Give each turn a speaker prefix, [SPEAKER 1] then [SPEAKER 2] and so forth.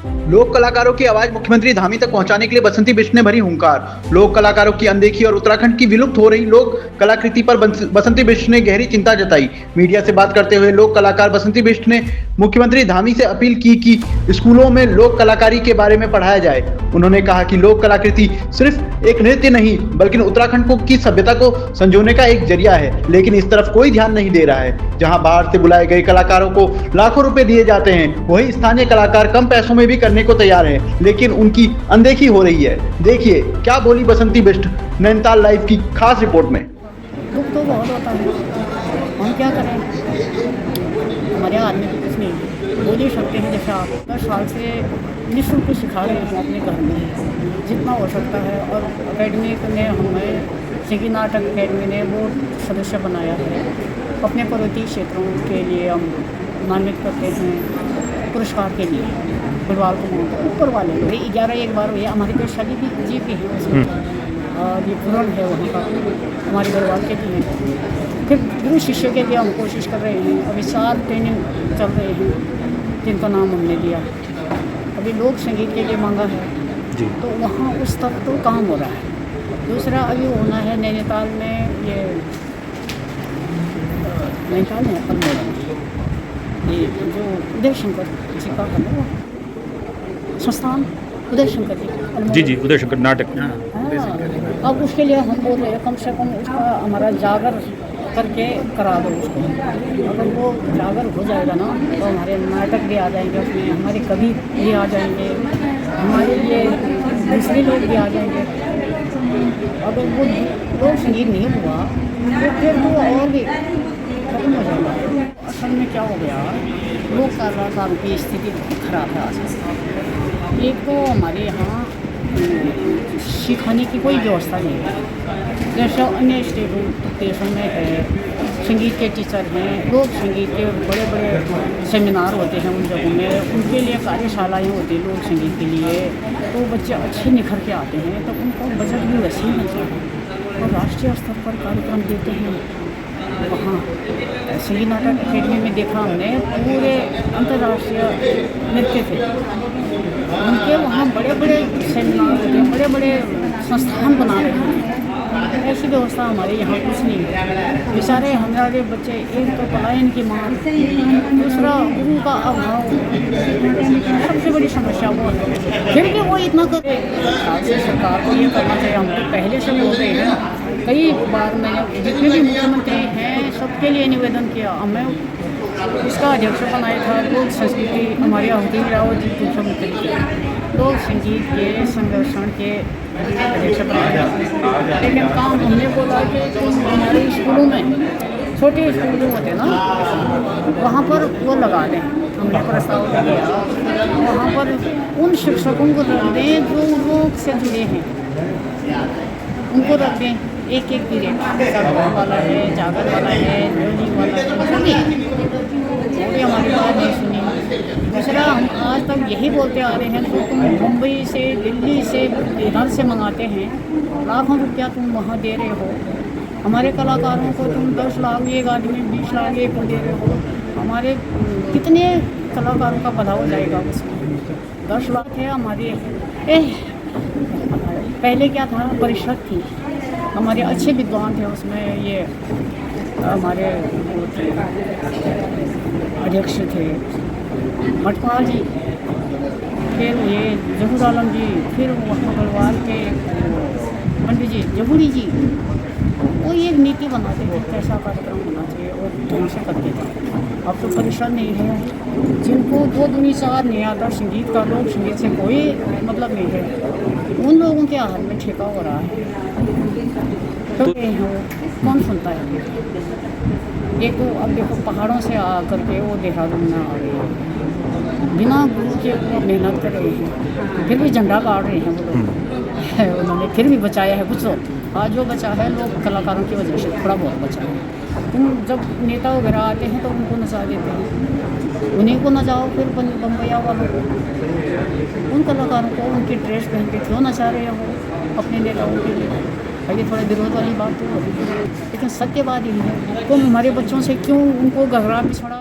[SPEAKER 1] लोक कलाकारों की आवाज मुख्यमंत्री धामी तक पहुंचाने के लिए बसंती बिष्ट ने भरी हुंकार। लोक कलाकारों की अनदेखी और उत्तराखंड की विलुप्त हो रही लोक कलाकृति पर बसंती बिष्ट ने गहरी चिंता जताई। मीडिया से बात करते हुए लोक कलाकार बसंती बिष्ट ने मुख्यमंत्री धामी से अपील की कि स्कूलों में लोक कलाकारी के बारे में पढ़ाया जाए। उन्होंने कहा कि लोक कलाकृति सिर्फ एक नृत्य नहीं बल्कि उत्तराखंड की सभ्यता को संजोने का एक जरिया है, लेकिन इस तरफ कोई ध्यान नहीं दे रहा है। जहां बाहर से बुलाए गए कलाकारों को लाखों रुपए दिए जाते हैं, वहीं स्थानीय कलाकार कम पैसों में भी करने को तैयार हैं, लेकिन उनकी अनदेखी हो रही है। देखिए क्या बोली बसंती बिष्ट नैनीताल लाइव की खास रिपोर्ट में।
[SPEAKER 2] दुख तो बहुत होता है, हम क्या करें, हमारे हाथ में तो कुछ नहीं, बोल ही सकते हैं। जैसे आप 10 साल से निःशुल्क सिखा रहे हैं अपने घर में जितना हो सकता है, और अकेडमी ने हमें सिंगी नाटक अकेडमी ने वो सदस्य बनाया है। अपने पर्वतीय क्षेत्रों के लिए हम नामित करते हैं पुरस्कार के लिए बलवाल को ऊपर वाले हुए 11 एक बार हुए। हमारी तो शादी भी जी भी है उसमें, और ये पूर्ण है वहाँ का हमारे बलवाल के लिए। फिर गुरु शिष्य के लिए हम कोशिश कर रहे हैं। अभी 4 ट्रेनिंग चल रहे हैं जिनका नाम हमने दिया। अभी लोक संगीत के लिए मांगा है जी, तो वहाँ उस तक तो काम हो रहा है। दूसरा अभी होना है नैनीताल में, ये नैनीताल में अल्मोड़ा, ये जो उदय शंकर जी का है वो संस्थान, उदय शंकर जी
[SPEAKER 3] जी उदय शंकर नाटक।
[SPEAKER 2] अब उसके लिए हम बोल रहे हैं कम से कम उसका हमारा जागर करके करा दो उसको। अगर वो जागर हो जाएगा ना तो हमारे नाटक भी आ जाएंगे उसमें, हमारे कवि भी आ जाएंगे, हमारे ये दूसरे लोग भी आ जाएंगे। अगर वो लोक संगीत नहीं हुआ तो फिर वो और भी खत्म हो जाएगा। असल में क्या हो गया, लोक कलाकारों की स्थिति खराब है आज। एक तो हमारे यहाँ सिखाने की कोई व्यवस्था नहीं है, जैसे अन्य स्टेटों देशों में है। संगीत के टीचर हैं, लोक संगीत के बड़े बड़े सेमिनार होते हैं उन जगहों में, उनके लिए कार्यशालाएँ होती हैं लोक संगीत के लिए, तो बच्चे अच्छे निखर के आते हैं, तो उनको बजट भी वैसे ही मिलता है और राष्ट्रीय स्तर पर कार्यक्रम देते हैं। वहाँ सिंगी नाटक अकेडमी में देखा हमने, पूरे अंतर्राष्ट्रीय नृत्य थे उनके। वहाँ बड़े बड़े सेमिनार होते हैं, बड़े बड़े संस्थान बना रहे हैं। ऐसी व्यवस्था हमारे यहाँ कुछ नहीं है। बेचारे हमारे बच्चे, एक तो पलायन की मांग, दूसरा गुरु का अभाव, सबसे बड़ी समस्या वो है। फिर भी वो इतना करे, सरकार को ये करना चाहिए। हम तो पहले से बोल रहे हैं, कई बार मैंने जितने भी मुख्यमंत्री हैं सबके लिए निवेदन किया। हमें इसका अध्यक्ष बनाया था लोक संस्कृति, हमारे अवधि रावत जी मुख्यमंत्री लोक संगीत के संरक्षण के अध्यक्ष बनाया था। लेकिन काम हमने बोला कि हमारे स्कूलों में, छोटे स्कूल जो होते ना, वहाँ पर वो लगा दें। हमने प्रस्ताव दिया वहाँ पर उन शिक्षकों को रख दें जो लोग से जुड़े हैं, उनको रख दें। एक पीरियड जागर वाला है, जागर वाला है, न्यूली वाला है, सभी वो भी हमारी बात नहीं सुनी। दूसरा हम आज तक यही बोलते आ रहे हैं, तो तुम मुंबई से, दिल्ली से, इधर से मंगाते हैं, लाखों रुपया तुम वहाँ दे रहे हो। हमारे कलाकारों को तुम 10 लाख एक आदमी, 20 लाख एक को दे रहे हो। हमारे कितने कलाकारों का भला हो जाएगा उसमें। 10 लाख है हमारी। पहले क्या था, परिषद थी, हमारे अच्छे विद्वान थे उसमें। ये हमारे अध्यक्ष थे मटपाल जी, फिर ये जहूर आलम जी, फिर वहाँ गढ़वाल के पंडित जी जहूरी जी, वो एक नीति बनाते थे कैसा कार्यक्रम होना चाहिए और ढंग से करते थे। अब तो परिषद नहीं है, जिनको 2 दूनी 4 नहीं आता संगीत का, लोक संगीत से कोई मतलब नहीं है, उन लोगों के हाथ में ठेका हो रहा है। तो कौन सुनता है? एक तो अब देखो पहाड़ों से आ करके वो देहरादून में आ रहे हैं, बिना गुरु के वो मेहनत कर रहे हैं, फिर भी झंडा गाड़ रहे हैं वो लोग। उन्होंने फिर भी बचाया है कुछ तो। आज जो बचा है लोग कलाकारों की वजह से थोड़ा बहुत बचा है। तुम जब नेता वगैरह आते हैं तो उनको नचा देते हैं, उन्हीं को नचाओ फिर बम्बैया वालों को। उन कलाकारों को उनकी ड्रेस पहन के क्यों नचा रहे हो अपने नेताओं के लिए? ये थोड़ा विरोध वाली बात तो होती है, लेकिन सत्य बात यही है, तुम हमारे बच्चों से क्यों उनको घबरा बिछड़ा